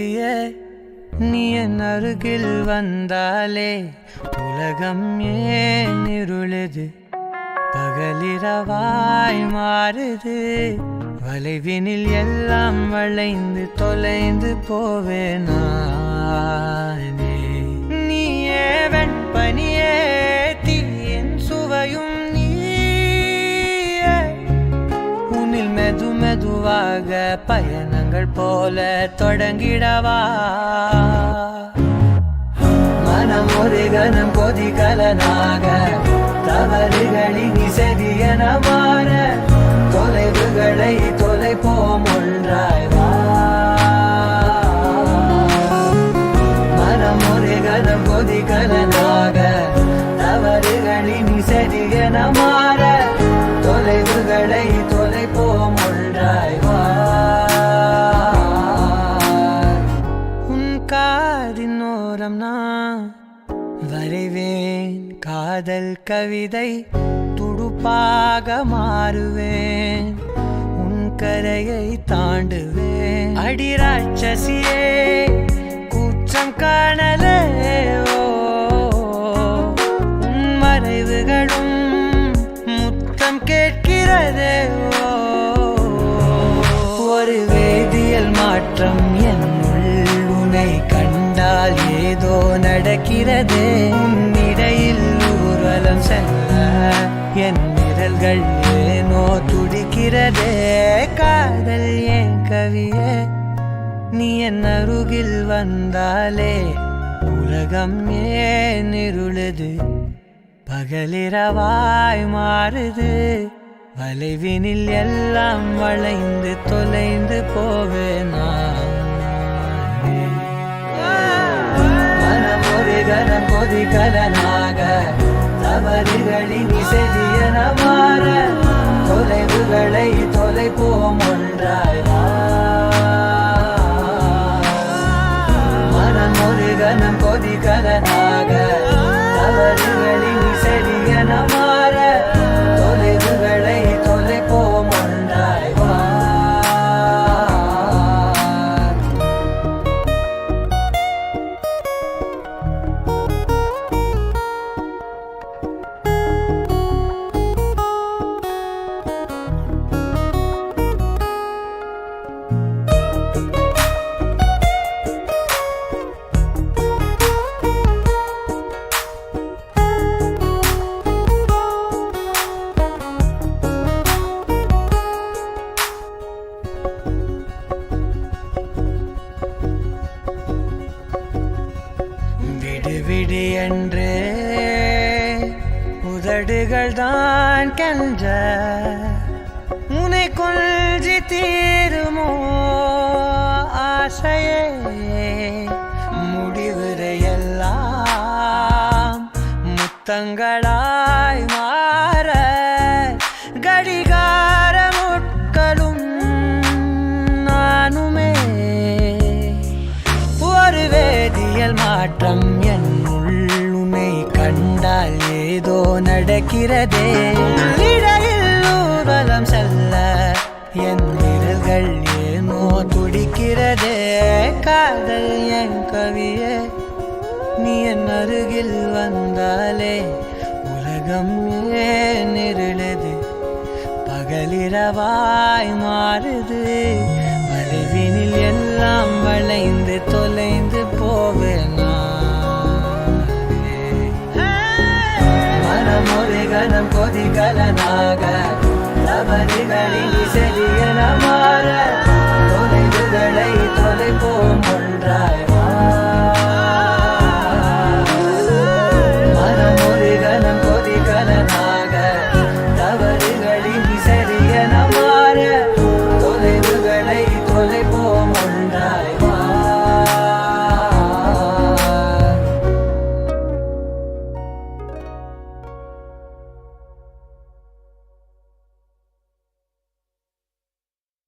கவியே நீ என் அருகில் வந்தாலே உலகம் ஏன் இருளுது பகலிரவாய் மாறுது வளைவினில் எல்லாம் வளைந்து தொலைந்து போவேனே நீயே வெண்பனியே தீயின் சுவையும் நீயே உன்னில் மெது மெதுவாக பயணங்கள் போல தொடங்கிடவா மனம் ஒரு கணம் கொதிகலனாக தவறுகளின் இசையன மாற தொலைவுகளை தொலைப்போம் ஒன்றாய் வா மனம் ஒரு கணம் கொதிகலனாக தவறுகளின் இசையன மாற தொலைவுகளை தொலைப்போம் ஒன்றாய் வா உன் காதின் ஓரம் நான் வரைவேன் காதல் கவிதை துடுப்பாக மாறுவேன் உன் கரையை தாண்டுவேன் அடி ராட்சசியே கூச்சம் காணலே உன் மறைவுகளும் முத்தம் கேட்கிறதே ஒரு வேதியியல் மாற்றம் என்னுள் உன்னை கண்டால் ஏதோ நடக்கிறதே இடையில் ஊர்வலம் செல்ல என் விரல்கள் ஏனோ துடிக்கிறதே காதல் ஏன் கவியே நீ என் அருகில் வந்தாலே உலகம் ஏன் இருளுது பகலிரவாய் மாறுது வளைவினில் எல்லாம் வளைந்து தொலைந்து போவேனா மனம் ஒரு கணம் கொதிகலனாக தவறுகளின் இசையன மாற தொலைவுகளை தொலைப்போம் ஒன்றாய் வா மனம் ஒரு கணம் கொதிகலனாக தவறுகளின் இசையன மாற தொலைவுகளை தொலைப்போம் ஒன்றாய் வா விடு என்று உதடுகள் தான் கென்ற உன்னை கொஞ்சி தீருமோ ஆசையே முடிவுரையெல்லாம் முத்தங்களாய் மாற கடிகார முட்களும் நானுமே ஒரு வேதியியல் மாற்றம் என்னுள்ளுமை கண்டால் ஏதோ நடக்கிறதே இடையில் ஊர்வலம் செல்ல என் விரல்கள் ஏனோ துடிக்கிறதே காதல் என் கவியே நீ என் அருகில் வந்தாலே உலகம் ஏன் இருளுது பகலிரவாய் மாறுது வளைவினில் எல்லாம் வளைந்து தொலைந்து போவேனா மனம் ஒரு கணம் கொதிகலனாக தவறுகளின் இசையன மாற